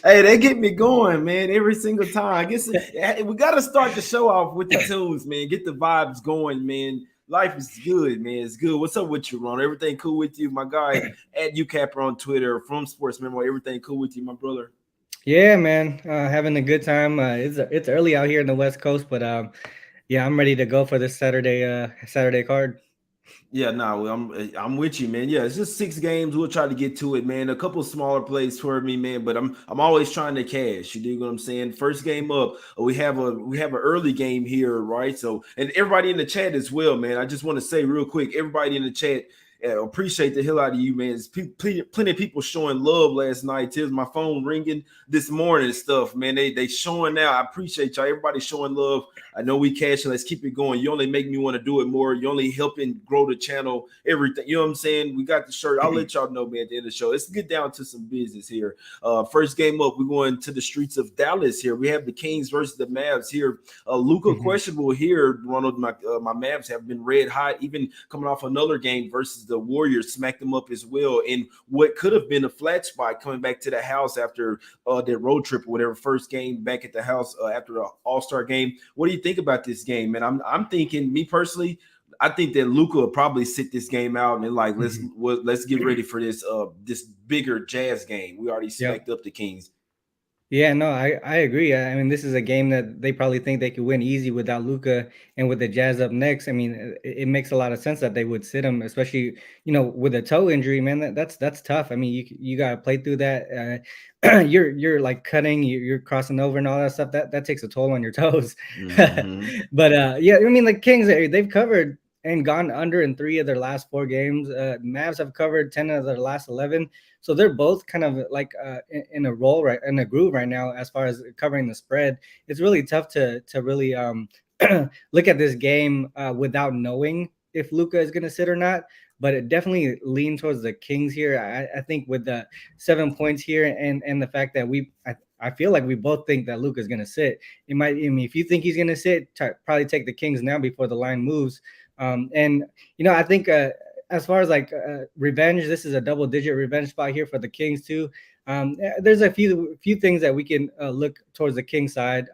Hey, they get me going, man, every single time. I guess we got to start the show off with the tunes, man. Get the vibes going, man. Life is good, man. It's good. What's up with you, Ron? Everything cool with you? My guy at UCapper on Twitter from Sports Memo. Everything cool with you, my brother? Yeah, man, having a good time. It's early out here in the West Coast, but yeah, I'm ready to go for this Saturday card. Yeah, no, I'm with you, man. Yeah, it's just 6 games. We'll try to get to it, man. A couple smaller plays for me, man. But I'm always trying to cash. You dig what I'm saying? First game up, we have an early game here, right? So, and everybody in the chat as well, man. I just want to say real quick, everybody in the chat. Appreciate the hell out of you, man. There's plenty of people showing love last night. Here's my phone ringing this morning and stuff, man. They showing now. I appreciate y'all. Everybody showing love. I know we cashing. Let's keep it going. You only make me want to do it more. You only helping grow the channel, everything. You know what I'm saying? We got the shirt. I'll let y'all know, man, at the end of the show. Let's get down to some business here. First game up, we're going to the streets of Dallas here. We have the Kings versus the Mavs here. Luka Mhm. questionable here, Ronald. My Mavs have been red hot, even coming off another game versus the Warriors, smacked them up as well. In what could have been a flat spot coming back to the house after that road trip or whatever, first game back at the house after the All-Star game. What do you think about this game, man? I'm thinking, me personally, I think that Luka will probably sit this game out and like Mhm. let's get ready for this bigger Jazz game. We already Yep. smacked up the Kings. Yeah, no, I agree. I mean, this is a game that they probably think they could win easy without Luca, and with the Jazz up next. I mean, it makes a lot of sense that they would sit him, especially with a toe injury, man. That's tough. I mean, you got to play through that. You're like cutting, you're crossing over and all that stuff. That takes a toll on your toes. Mm-hmm. But yeah, I mean, the Kings, they've covered and gone under in 3 of their last 4 games. Mavs have covered 10 of their last 11. So they're both kind of like in a roll, right, in a groove right now as far as covering the spread. It's really tough to really look at this game without knowing if Luca is going to sit or not. But it definitely leans towards the Kings here. I think with the 7 points here and the fact that I feel like we both think that Luca is going to sit. It might. I mean, if you think he's going to sit, probably take the Kings now before the line moves. And I think as far as like revenge, this is a double-digit revenge spot here for the Kings too. There's a few things that we can look towards the King side,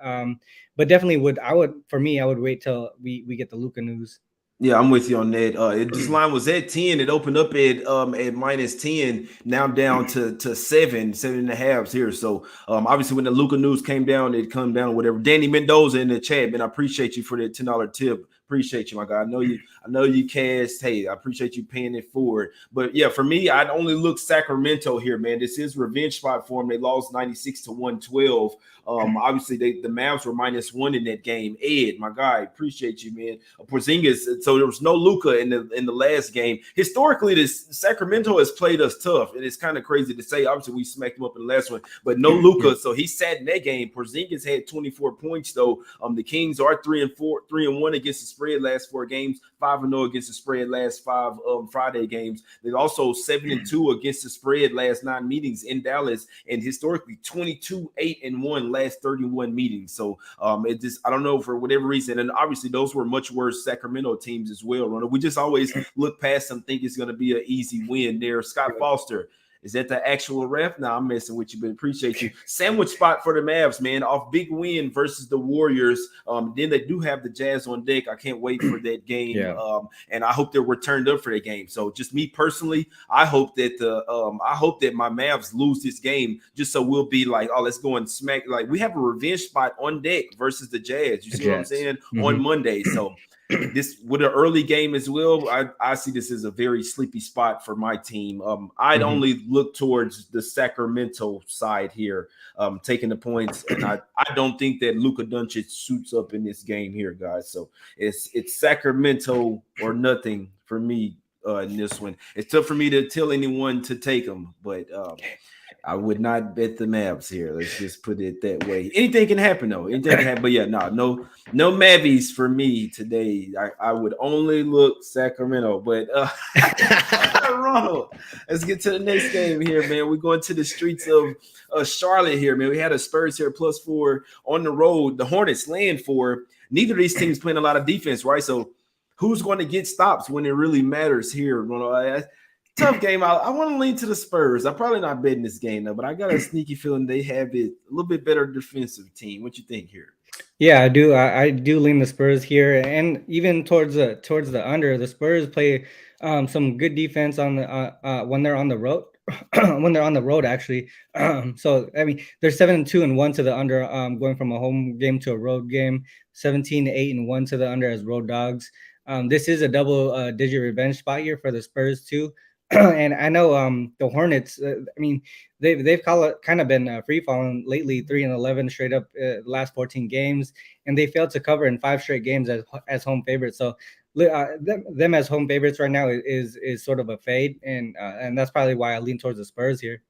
but definitely I would wait till we get the Luca news. Yeah, I'm with you on that. This line was at 10. It opened up at minus 10. Now down to seven and a half here. So obviously when the Luca news came down, it come down whatever. Danny Mendoza in the chat, man. I appreciate you for that $10 tip. Appreciate you, my guy. I know you cast. Hey, I appreciate you paying it forward. But yeah, for me, I'd only look Sacramento here, man. This is revenge spot for them. They lost 96 to 112. Obviously the Mavs were -1 in that game. Ed, my guy, appreciate you, man. Porzingis. So there was no Luka in the last game. Historically, this Sacramento has played us tough, and it's kind of crazy to say. Obviously, we smacked them up in the last one, but no Yeah. Luka. So he sat in that game. Porzingis had 24 points though. The Kings are 3-4, 3-1 against the spread last 4 games, 5-0 against the spread last 5 Friday games. They're also 7-2 against the spread last 9 meetings in Dallas, and historically 22-8-1 last 31 meetings. So it just, I don't know, for whatever reason, and obviously those were much worse Sacramento teams as well. Ronald, we just always look past them, think it's going to be an easy win there. Scott Foster. Is that the actual ref? No, I'm messing with you, but appreciate you. Sandwich spot for the Mavs, man. Off big win versus the Warriors. Then they do have the Jazz on deck. I can't wait for that game. Yeah. And I hope that we're turned up for that game. So just me personally, I hope that my Mavs lose this game just so we'll be like, oh, let's go and smack. Like we have a revenge spot on deck versus the Jazz. You The see what I'm Jets. saying? On Hmm. Monday. So this with an early game as well. I see this as a very sleepy spot for my team. I'd Hmm. only look towards the Sacramento side here, taking the points, and I don't think that Luka Doncic suits up in this game here, guys. So it's Sacramento or nothing for me in this one. It's tough for me to tell anyone to take them, but I would not bet the Mavs here. Let's just put it that way. Anything can happen though. Anything can happen. But yeah, no Mavies for me today. I would only look Sacramento. But Ronald, let's get to the next game here, man. We're going to the streets of Charlotte here, man. We had a Spurs here +4 on the road. The Hornets laying 4. Neither of these teams playing a lot of defense, right? So who's going to get stops when it really matters here, Ronald? Tough game. I want to lean to the Spurs. I'm probably not betting this game though, but I got a sneaky feeling they have it a little bit better defensive team. What you think here? Yeah, I do. I do lean the Spurs here, and even towards the under. The Spurs play some good defense on the when they're on the road. When they're on the road, actually. So I mean, they're 7-2-1 to the under. Going from a home game to a road game. 17-8-1 to the under as road dogs. This is a double digit revenge spot here for the Spurs too. And I know the Hornets. I mean, they've kind of been free falling lately, 3-11 straight up last 14 games, and they failed to cover in 5 straight games as home favorites. So them as home favorites right now is sort of a fade, and that's probably why I lean towards the Spurs here.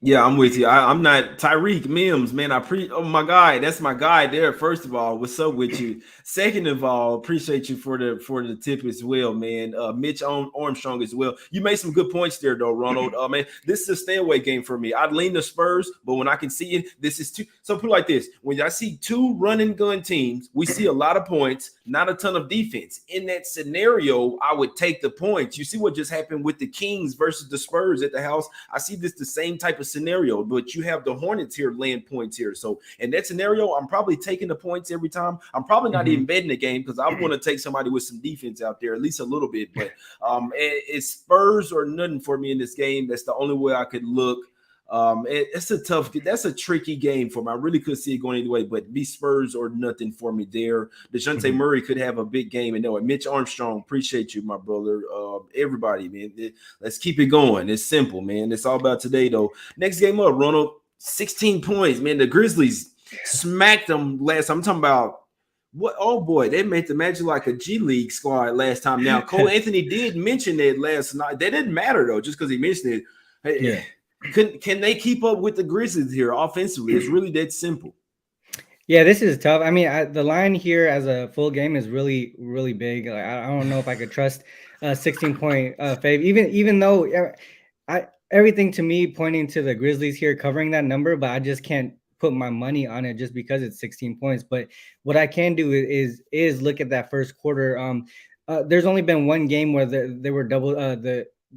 Yeah, I'm with you. I'm not Tyreek Mims, man. Oh my guy, that's my guy there. First of all, what's up with you? Second of all, appreciate you for the tip as well, man. Mitch Armstrong as well. You made some good points there, though, Ronald. Man, this is a stay away game for me. I'd lean the Spurs, but when I can see it, this is two. So put it like this: when I see two run and gun teams, we see a lot of points, not a ton of defense. In that scenario, I would take the points. You see what just happened with the Kings versus the Spurs at the house. I see this the same type of scenario, but you have the Hornets here laying points here. So in that scenario, I'm probably taking the points every time. I'm probably not even betting the game because I want to take somebody with some defense out there, at least a little bit. But it's Spurs or nothing for me in this game. That's the only way I could look. That's a tricky game for me. I really could see it going either way, but be Spurs or nothing for me there. DeJounte Murray could have a big game, and Mitch Armstrong, appreciate you, my brother. Everybody, man, let's keep it going. It's simple, man. It's all about today, though. Next game up, Ronald, 16 points, man. The Grizzlies smacked them last. I'm talking about what? Oh boy, they made the Magic like a G League squad last time. Now, Cole Anthony did mention that last night. That didn't matter though, just because he mentioned it. Hey, yeah. Can they keep up with the Grizzlies here offensively? It's really that simple. Yeah, this is tough. I mean, the line here as a full game is really, really big. Like, I don't know if I could trust a 16-point fave, even though everything to me pointing to the Grizzlies here covering that number, but I just can't put my money on it just because it's 16 points. But what I can do is look at that first quarter. There's only been one game where they were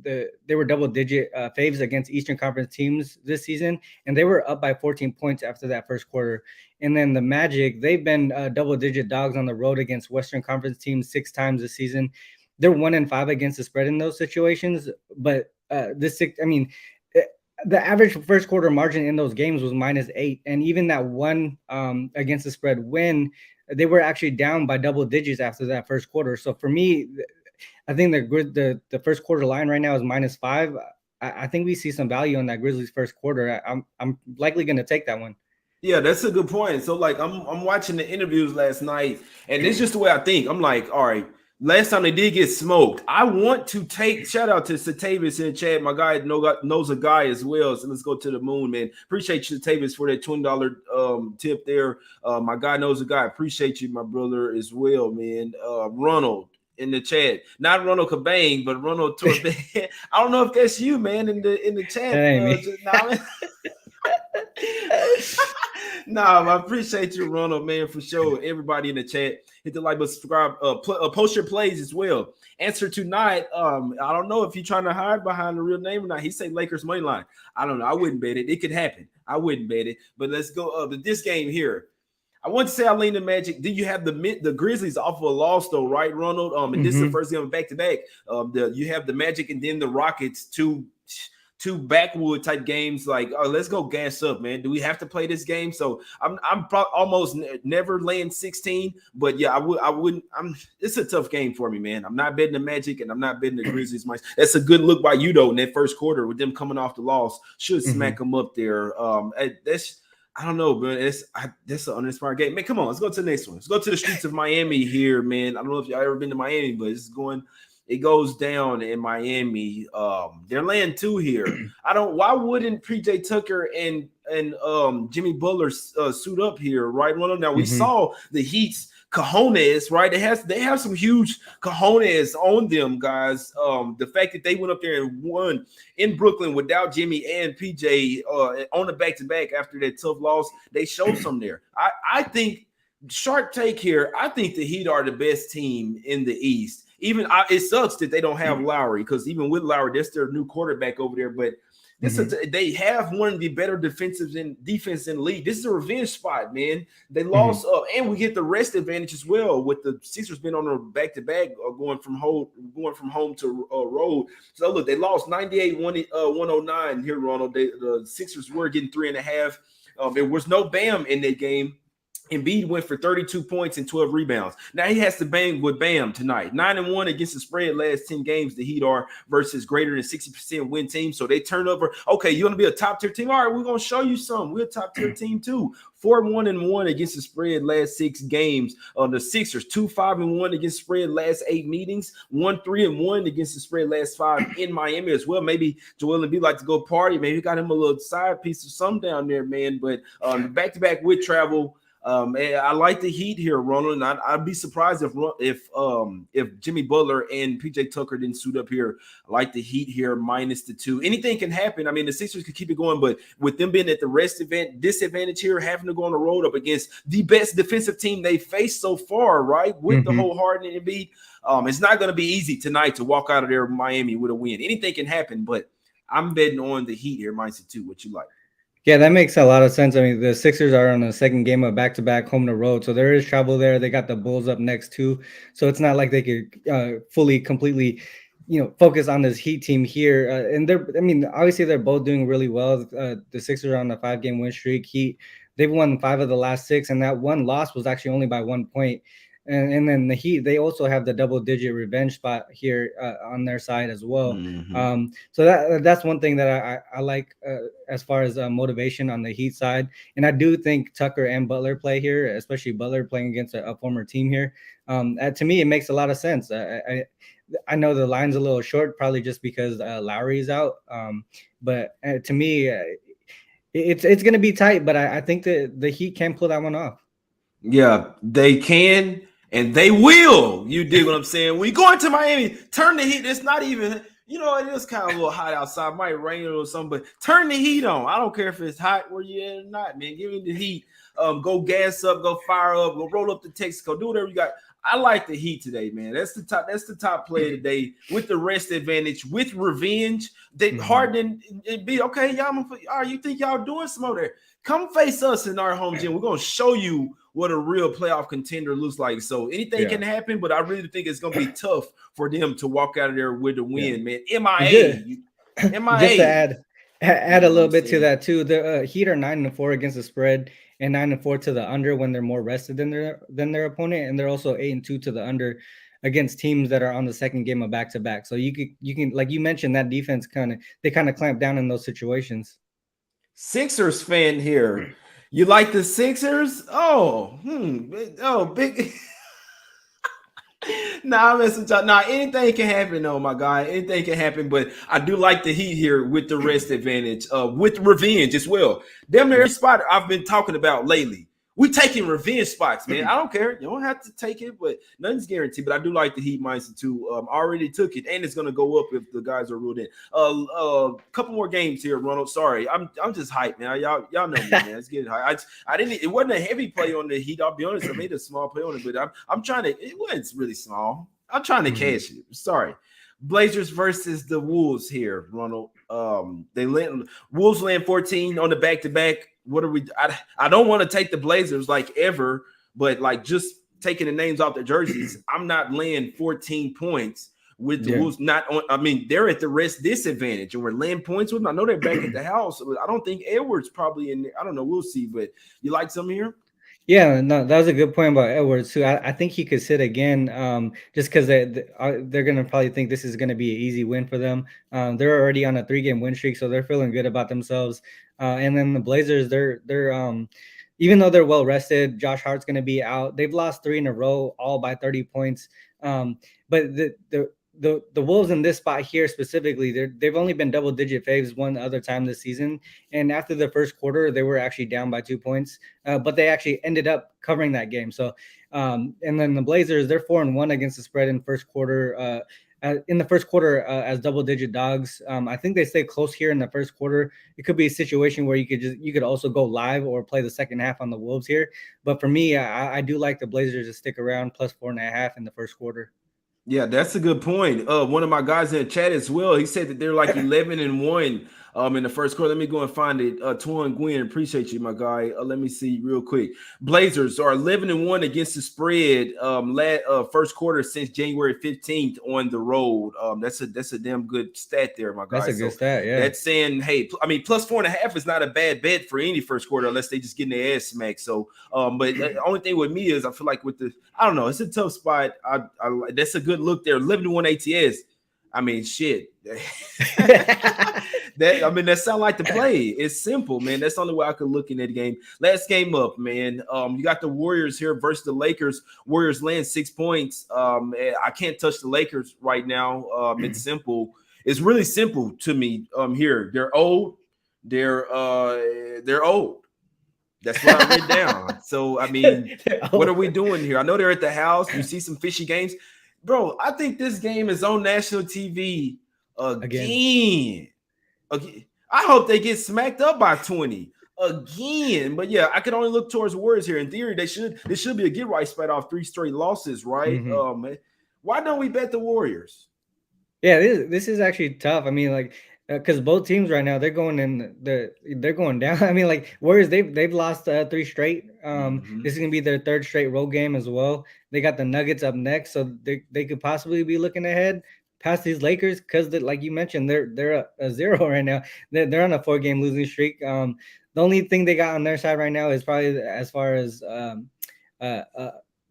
they were double-digit faves against Eastern Conference teams this season, and they were up by 14 points after that first quarter. And then the Magic, they've been double-digit dogs on the road against Western Conference teams 6 times this season. They're 1-5 against the spread in those situations, but the average first quarter margin in those games was -8, and even that one against the spread win, they were actually down by double digits after that first quarter. So for me, I think the first quarter line right now is -5. I think we see some value on that Grizzlies first quarter. I'm likely going to take that one. Yeah, that's a good point. So like I'm watching the interviews last night, and it's just the way I think. I'm like, all right, last time they did get smoked. I want to take shout out to Satavis in the chat. My guy knows a guy as well. So let's go to the moon, man. Appreciate you, Satavis, for that $20 tip there. My guy knows a guy. Appreciate you, my brother, as well, man. Ronald in the chat, not Ronald Cobain, but Ronald Torbe. I don't know if that's you, man, in the chat. I appreciate you, Ronald, man, for sure. Everybody in the chat, hit the like button, subscribe, post your plays as well. Answer tonight. I don't know if you're trying to hide behind the real name or not. He said Lakers money line. I don't know. I wouldn't bet it. It could happen. I wouldn't bet it. But let's go. This game here. I want to say I lean the Magic. Do you have the Grizzlies off of a loss though, right, Ronald? And this is the first game back to back. You have the Magic and then the Rockets, two backwood type games. Like, let's go gas up, man. Do we have to play this game? So I'm almost never laying 16, but yeah, I wouldn't. It's a tough game for me, man. I'm not betting the Magic and I'm not betting the Grizzlies much. That's a good look by you though in that first quarter with them coming off the loss. Should smack them up there. I don't know, but that's an uninspired game. Man, come on, let's go to the next one. Let's go to the streets of Miami here, man. I don't know if y'all ever been to Miami, but it goes down in Miami. They're laying 2 here. Why wouldn't PJ Tucker and Jimmy Butler suit up here, right? Now we saw the Heat's cojones, right? They have some huge cojones on them, guys. The fact that they went up there and won in Brooklyn without Jimmy and PJ on the back-to-back after that tough loss, they showed some there. I think, sharp take here, I think the Heat are the best team in the East. it sucks that they don't have Lowry, because even with Lowry, that's their new quarterback over there. But they have one of the better defense in the league. This is a revenge spot, man. They lost and we get the rest advantage as well, with the Sixers being on a back-to-back, going from home to road. So look, they lost 98-109 here, Ronald. The Sixers were getting 3.5. There was no Bam in that game. Embiid went for 32 points and 12 rebounds. Now he has to bang with Bam tonight. 9-1 against the spread last 10 games. The Heat are versus greater than 60% win team. So they turn over. Okay, you want to be a top tier team? All right, we're gonna show you something. We're a top tier team too. 4-1-1 against the spread last 6 games. The Sixers 2-5-1 against the spread last 8 meetings. 1-3-1 against the spread last 5 in Miami as well. Maybe Joel Embiid like to go party. Maybe he got him a little side piece of something down there, man. But back-to-back with travel. I like the Heat here, Ronald. And I'd be surprised if Jimmy Butler and PJ Tucker didn't suit up here. I like the Heat here -2. Anything can happen. I mean, the Sixers could keep it going, but with them being at the rest event, disadvantage here, having to go on the road up against the best defensive team they faced so far, right? With the whole Harden and Embiid, it's not going to be easy tonight to walk out of there Miami with a win. Anything can happen, but I'm betting on the Heat here -2. What you like? Yeah, that makes a lot of sense. I mean, the Sixers are on the second game of back-to-back home to road, so there is travel there. They got the Bulls up next too, so it's not like they could completely, focus on this Heat team here. And obviously they're both doing really well. The Sixers are on a 5-game win streak. Heat, they've won 5 of the last 6, and that one loss was actually only by 1 point. And then the Heat, they also have the double-digit revenge spot here on their side as well. So that's one thing that I like as far as motivation on the Heat side. And I do think Tucker and Butler play here, especially Butler playing against a former team here. To me, it makes a lot of sense. I know the line's a little short, probably just because Lowry's out. But to me, it's going to be tight. But I think that the Heat can pull that one off. Yeah, they can. And they will. You dig what I'm saying? When you go into Miami, turn the heat. It's not even, it is kind of a little hot outside. It might rain or something, but turn the heat on. I don't care if it's hot where you're at or not, man. Give me the heat. Go gas up, go fire up, go roll up the Texaco, do whatever you got. I like the Heat today, man. That's the top play today with the rest advantage, with revenge. They Harden and be okay. Y'all, you think y'all doing some over there? Come face us in our home gym. We're gonna show you what a real playoff contender looks like. So anything can happen, but I really think it's gonna be tough for them to walk out of there with a win, man. MIA. Just to add a little bit to that too. The Heat are 9-4 against the spread and 9-4 to the under when they're more rested than their opponent, and they're also 8-2 to the under against teams that are on the second game of back-to-back. So you can like you mentioned, that defense kind of clamp down in those situations. Sixers fan here. You like the Sixers? Big. Nah, anything can happen, though, my guy. Anything can happen, but I do like the Heat here with the rest advantage, with revenge as well. Damn near every spot I've been talking about lately. We taking revenge spots, man. I don't care. You don't have to take it, but nothing's guaranteed. But I do like the Heat -2. Already took it, and it's gonna go up if the guys are ruled in. Couple more games here, Ronald. Sorry, I'm just hyped, man. Y'all know me, man. It's getting high. I didn't. It wasn't a heavy play on the Heat. I'll be honest. I made a small play on it, but I'm trying to. It wasn't really small. I'm trying to cash it. Sorry. Blazers versus the Wolves here, Ronald. Wolves land 14 on the back-to-back. What are we? I don't want to take the Blazers like ever, but like just taking the names off their jerseys, I'm not laying 14 points with the Wolves. Not on. I mean, they're at the rest disadvantage, and we're laying points with them. I know they're back at the house. I don't think Edwards probably in there. I don't know. We'll see. But you like some here? Yeah, no, that was a good point about Edwards too. I think he could sit again, just because they're gonna probably think this is gonna be an easy win for them. They're already on a 3-game win streak, so they're feeling good about themselves. And then the Blazers, they're even though they're well rested, Josh Hart's gonna be out. They've lost 3 in a row, all by 30 points. But the Wolves in this spot here specifically, they've only been double-digit faves one other time this season. And after the first quarter, they were actually down by 2 points, but they actually ended up covering that game. So, and then the Blazers, they're 4-1 against the spread in first quarter. In the first quarter, as double-digit dogs, I think they stay close here in the first quarter. It could be a situation where you could also go live or play the second half on the Wolves here. But for me, I do like the Blazers to stick around plus 4.5 in the first quarter. Yeah, that's a good point. One of my guys in the chat as well, he said that they're like 11-1 in the first quarter. Let me go and find it. Tuan Gwyn, appreciate you, my guy. Let me see real quick. Blazers are 11-1 against the spread first quarter since January 15th on the road. That's a damn good stat there, my That's guy. a good So stat. Yeah. that's saying, hey, I mean, plus 4.5 is not a bad bet for any first quarter unless they just getting their ass smacked. So but the only thing with me is I feel like with the I don't know, it's a tough spot. I that's a good look there. 11-1 ATS. I mean, shit. That sound like the play. It's simple, man. That's the only way I could look in that game. Last game up, man. You got the Warriors here versus the Lakers. Warriors land 6 points. I can't touch the Lakers right now. It's simple. It's really simple to me. Here they're old. They're old. That's what I read down. So I mean, what are we doing here? I know they're at the house. You see some fishy games, bro. I think this game is on national TV again. I hope they get smacked up by 20 again. But yeah, I can only look towards Warriors here. In theory, this should be a get right spot off 3 straight losses, right? Why don't we bet the Warriors? Yeah, this is actually tough. I mean, like, because both teams right now they're going down. I mean, like Warriors they've lost 3 straight. This is gonna be their 3rd straight road game as well. They got the Nuggets up next, so they could possibly be looking ahead past these Lakers because like you mentioned, they're a 0 right now. They're on a 4-game losing streak. The only thing they got on their side right now is probably as far as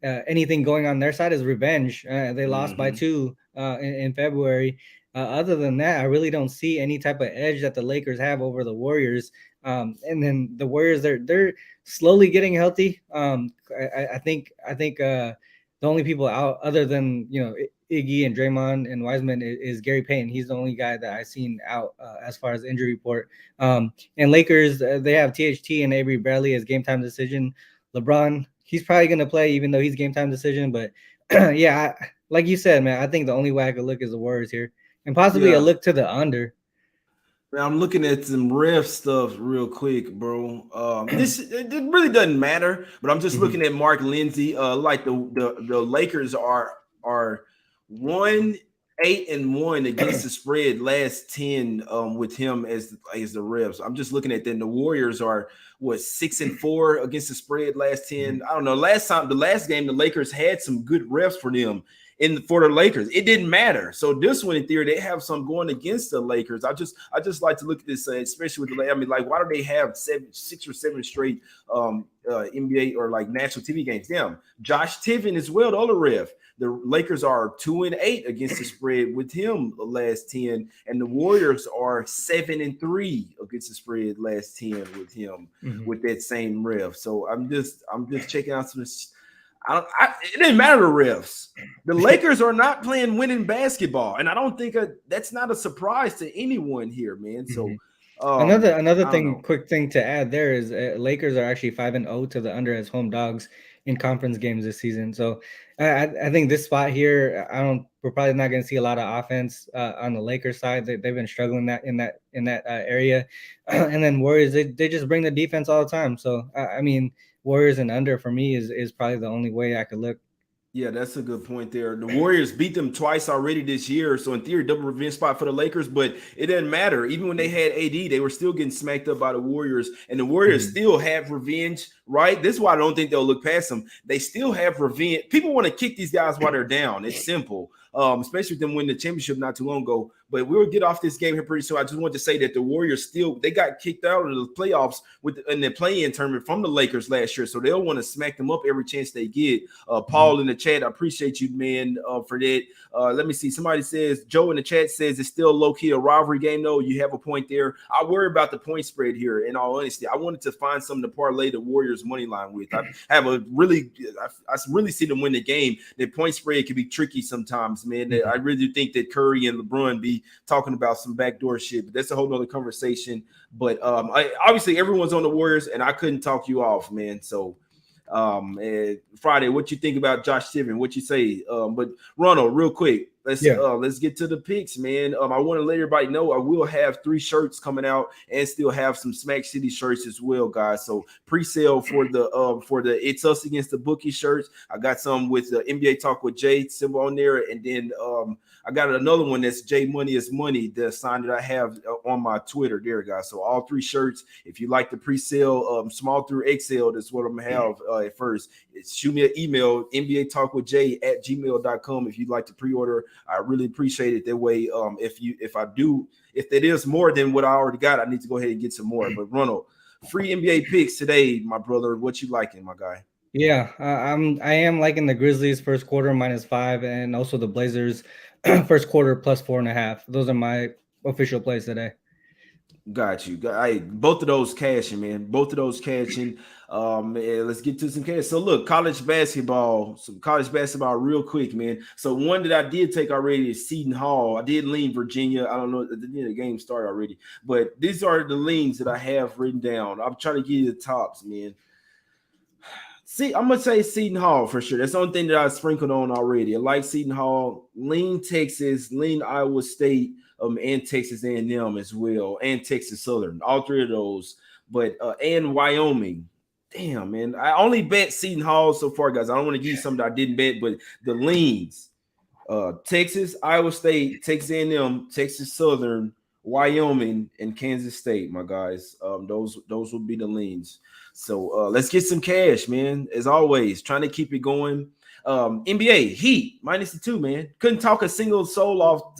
anything going on their side is revenge. They lost by 2 in February. Other than that, I really don't see any type of edge that the Lakers have over the Warriors. And then the Warriors, they're slowly getting healthy. I think the only people out other than Iggy and Draymond and Wiseman is Gary Payton. He's the only guy that I've seen out as far as injury report. And Lakers, they have THT and Avery Bradley as game time decision. LeBron, he's probably going to play even though he's game time decision. But yeah, like you said, man, I think the only way I could look is the Warriors here and possibly a look to the under. Man, I'm looking at some ref stuff real quick, bro. It really doesn't matter, but I'm just looking at Mark Lindsay. Like the Lakers are 1-8-1 against the spread last 10 with him as the refs. I'm just looking at that. The Warriors are 6-4 against the spread last 10. I don't know. The last game, the Lakers had some good refs for them. For the Lakers, it didn't matter. So this one, in theory, they have some going against the Lakers. I just like to look at this, especially with the. I mean, like, why do they have 6 or 7 straight NBA or like national TV games? Damn, Josh Tiven as well, the other ref. The Lakers are 2-8 against the spread with him last 10, and the Warriors are 7-3 against the spread last 10 with him with that same ref. So I'm just checking out some. It didn't matter the refs. The Lakers are not playing winning basketball, and I don't think that's not a surprise to anyone here, man. So another thing, quick thing to add there is Lakers are actually 5-0 to the under as home dogs in conference games this season. So I think this spot here, we're probably not going to see a lot of offense on the Lakers side. They've been struggling in that area, and then Warriors they just bring the defense all the time. So I mean, Warriors and under for me is probably the only way I could look. Yeah, that's a good point there. The Warriors beat them twice already this year. So in theory, double revenge spot for the Lakers, but it doesn't matter. Even when they had AD, they were still getting smacked up by the Warriors, and the Warriors still have revenge, right? This is why I don't think they'll look past them. They still have revenge. People want to kick these guys while they're down. It's simple. Especially with them winning the championship not too long ago. But we'll get off this game here pretty soon. I just want to say that the Warriors they got kicked out of the playoffs in the play-in tournament from the Lakers last year. So they'll want to smack them up every chance they get. Paul in the chat, I appreciate you, man, for that. Let me see. Somebody says, Joe in the chat says it's still low-key a rivalry game, though. You have a point there. I worry about the point spread here, in all honesty. I wanted to find something to parlay the Warriors money line with. I really see them win the game. The point spread can be tricky sometimes, man. I really think that Curry and LeBron be talking about some backdoor shit, but that's a whole nother conversation. But obviously everyone's on the Warriors, and I couldn't talk you off, man. So Friday, what you think about Josh Tiven? What you say? But Ronald, real quick, Let's get to the picks, man. I want to let everybody know I will have 3 shirts coming out and still have some Smack City shirts as well, guys. So pre-sale for the It's Us Against the Bookie shirts. I got some with the NBA Talk with Jay symbol on there, and then I got another one that's J Money is Money, the sign that I have on my Twitter there, guys. So all 3 shirts. If you like the pre-sale, small through XL, that's what I'm gonna have at first. Shoot me an email, nbatalkwithjay@gmail.com if you'd like to pre-order. I really appreciate it that way. If that is more than what I already got, I need to go ahead and get some more. But Ronald, free NBA picks today, my brother. What you liking, my guy? Yeah, I am liking the Grizzlies first quarter -5, and also the Blazers first quarter +4.5. Those are my official plays today. Got you. Both of those cashing, man. Both of those cashing. Let's get to some cash. So look, college basketball real quick, man. So one that I did take already is Seton Hall. I did lean Virginia. I don't know, the game started already, but these are the leans that I have written down. I'm trying to give you the tops, man. See, I'm gonna say Seton Hall for sure. That's the only thing that I sprinkled on already. I like Seton Hall, lean Texas, lean Iowa State, and Texas A&M as well, and Texas Southern. All 3 of those, but and Wyoming. Damn, man, I only bet Seton Hall so far, guys. I don't want to give you something that I didn't bet, but the leans: Texas, Iowa State, Texas A&M, Texas Southern, Wyoming, and Kansas State, my guys. Those would be the leans. So let's get some cash, man. As always, trying to keep it going. NBA Heat -2, man. Couldn't talk a single soul off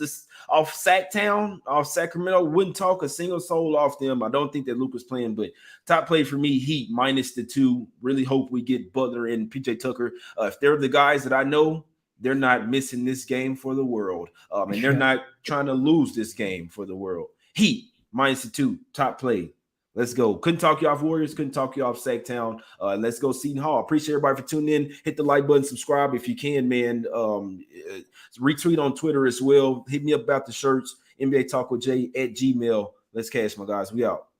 Sacktown, off Sacramento. Wouldn't talk a single soul off them. I don't think that Luke was playing, but top play for me, Heat -2. Really hope we get Butler and PJ Tucker. If they're the guys that I know, they're not missing this game for the world. And they're not trying to lose this game for the world. Heat -2, top play. Let's go. Couldn't talk you off Warriors. Couldn't talk you off Sacktown. Let's go Seton Hall. Appreciate everybody for tuning in. Hit the like button. Subscribe if you can, man. Retweet on Twitter as well. Hit me up about the shirts. NBA Talk with Jay @gmail. Let's cash, my guys. We out.